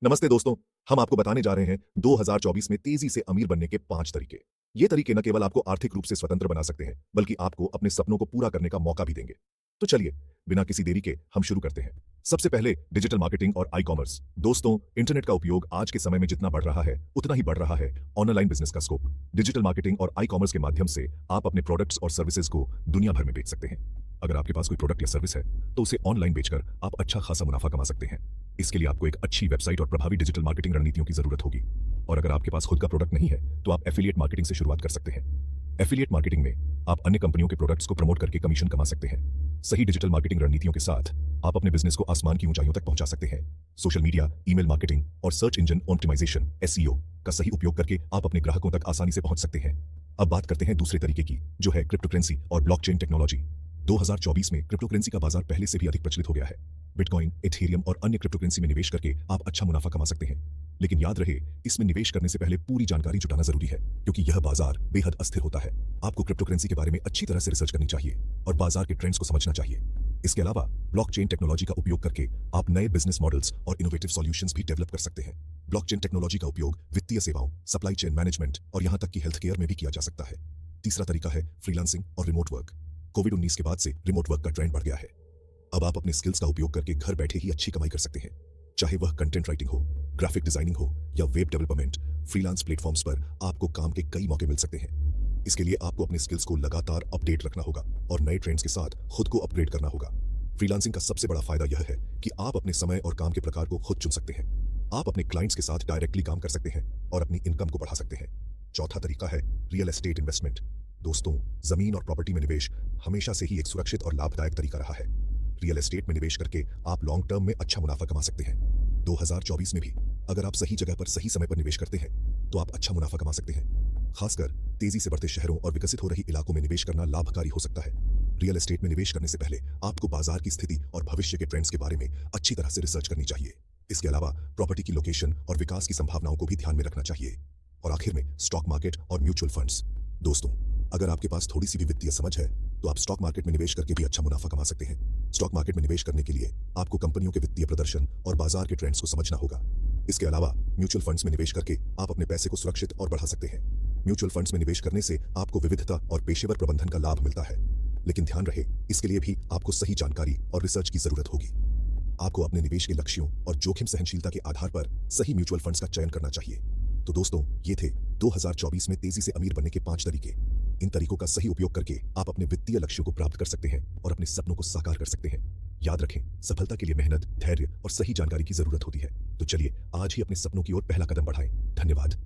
नमस्ते दोस्तों। हम आपको बताने जा रहे हैं 2024 में तेजी से अमीर बनने के 5 तरीके। ये तरीके न केवल आपको आर्थिक रूप से स्वतंत्र बना सकते हैं, बल्कि आपको अपने सपनों को पूरा करने का मौका भी देंगे। तो चलिए, बिना किसी देरी के हम शुरू करते हैं। सबसे पहले डिजिटल मार्केटिंग और ई-कॉमर्स। दोस्तों, इंटरनेट का उपयोग आज के समय में जितना बढ़ रहा है, उतना ही बढ़ रहा है ऑनलाइन बिजनेस का स्कोप। डिजिटल मार्केटिंग और ई-कॉमर्स के माध्यम से आप अपने प्रोडक्ट्स और सर्विसेज को दुनिया भर में बेच सकते हैं। अगर आपके पास कोई प्रोडक्ट या सर्विस है, तो उसे ऑनलाइन बेचकर आप अच्छा खासा मुनाफा कमा सकते हैं। इसके लिए आपको एक अच्छी वेबसाइट और प्रभावी डिजिटल मार्केटिंग रणनीतियों की जरूरत होगी। और अगर आपके पास खुद का प्रोडक्ट नहीं है, तो आप एफिलिएट मार्केटिंग से शुरुआत कर सकते हैं। एफिलिएट मार्केटिंग में आप अन्य कंपनियों के प्रोडक्ट्स को प्रमोट करके कमीशन कमा सकते हैं। सही डिजिटल मार्केटिंग रणनीतियों के साथ आप अपने बिजनेस को आसमान की ऊंचाइयों तक पहुंचा सकते हैं। सोशल मीडिया, ईमेल मार्केटिंग और सर्च इंजन ऑप्टिमाइजेशन (एसईओ) का सही उपयोग करके आप अपने ग्राहकों तक आसानी से पहुंच सकते हैं। अब बात करते हैं दूसरे तरीके की, जो है क्रिप्टोकरेंसी और ब्लॉकचेन टेक्नोलॉजी। 2024 में क्रिप्टोकरेंसी का बाजार पहले से भी अधिक प्रचलित हो गया है। बिटकॉइन, इथेरियम और अन्य क्रिप्टोकरेंसी में निवेश करके आप अच्छा मुनाफा कमा सकते हैं। लेकिन याद रहे, इसमें निवेश करने से पहले पूरी जानकारी जुटाना जरूरी है, क्योंकि यह बाजार बेहद अस्थिर होता है। आपको क्रिप्टोकरेंसी के बारे में अच्छी तरह से रिसर्च करनी चाहिए और बाजार के ट्रेंड्स को समझना चाहिए। इसके अलावा ब्लॉकचेन टेक्नोलॉजी का उपयोग करके आप नए बिजनेस मॉडल्स और इनोवेटिव सॉल्यूशंस भी डेवलप कर सकते हैं। ब्लॉकचेन टेक्नोलॉजी का उपयोग वित्तीय सेवाओं, सप्लाई चेन मैनेजमेंट और यहां तक कि हेल्थ केयर में भी किया जा सकता है। तीसरा तरीका है फ्रीलांसिंग और रिमोट वर्क। कोविड-19 के बाद से रिमोट वर्क का ट्रेंड बढ़ गया है। अब आप अपने स्किल्स का उपयोग करके घर बैठे ही अच्छी कमाई कर सकते हैं। चाहे वह कंटेंट राइटिंग हो, ग्राफिक डिजाइनिंग हो या वेब डेवलपमेंट, फ्रीलांस प्लेटफॉर्म्स पर आपको काम के कई मौके मिल सकते हैं। इसके लिए आपको अपने स्किल्स को लगातार अपडेट रखना होगा और नए ट्रेंड्स के साथ खुद को अपग्रेड करना होगा। फ्रीलांसिंग का सबसे बड़ा फायदा यह है कि आप अपने समय और काम के प्रकार को खुद चुन सकते हैं। आप अपने क्लाइंट्स के साथ डायरेक्टली काम कर सकते हैं और अपनी इनकम को बढ़ा सकते हैं। चौथा तरीका है रियल एस्टेट इन्वेस्टमेंट। दोस्तों, जमीन और प्रॉपर्टी में निवेश हमेशा से ही एक सुरक्षित और लाभदायक तरीका रहा है। रियल एस्टेट में निवेश करके आप लॉन्ग टर्म में अच्छा मुनाफा कमा सकते हैं। 2024 में भी अगर आप सही जगह पर सही समय पर निवेश करते हैं, तो आप अच्छा मुनाफा कमा सकते हैं। खासकर तेजी से बढ़ते शहरों और विकसित हो रही इलाकों में निवेश करना लाभकारी हो सकता है। रियल एस्टेट में निवेश करने से पहले आपको बाजार की स्थिति और भविष्य के ट्रेंड्स के बारे में अच्छी तरह से रिसर्च करनी चाहिए। इसके अलावा प्रॉपर्टी की लोकेशन और विकास की संभावनाओं को भी ध्यान में रखना चाहिए। और आखिर में स्टॉक मार्केट और म्यूचुअल फंड्स। दोस्तों, अगर आपके पास थोड़ी सी भी वित्तीय समझ है, तो आप स्टॉक मार्केट में निवेश करके भी अच्छा मुनाफा कमा सकते हैं। स्टॉक मार्केट में निवेश करने के लिए आपको कंपनियों के वित्तीय प्रदर्शन और बाजार के ट्रेंड्स को समझना होगा। इसके अलावा म्यूचुअल फंड्स में निवेश करके आप अपने पैसे को सुरक्षित और बढ़ा सकते हैं। म्यूचुअल फंड्स में निवेश करने से आपको विविधता और पेशेवर प्रबंधन का लाभ मिलता है। लेकिन ध्यान रहे, इसके लिए भी आपको सही जानकारी और रिसर्च की जरूरत होगी। आपको अपने निवेश के लक्ष्यों और जोखिम सहनशीलता के आधार पर सही म्यूचुअल फंड्स का चयन करना चाहिए। तो दोस्तों, ये थे 2024 में तेजी से अमीर बनने के 5 तरीके। इन तरीकों का सही उपयोग करके आप अपने वित्तीय लक्ष्यों को प्राप्त कर सकते हैं और अपने सपनों को साकार कर सकते हैं। याद रखें, सफलता के लिए मेहनत, धैर्य और सही जानकारी की जरूरत होती है। तो चलिए, आज ही अपने सपनों की ओर पहला कदम बढ़ाएं। धन्यवाद।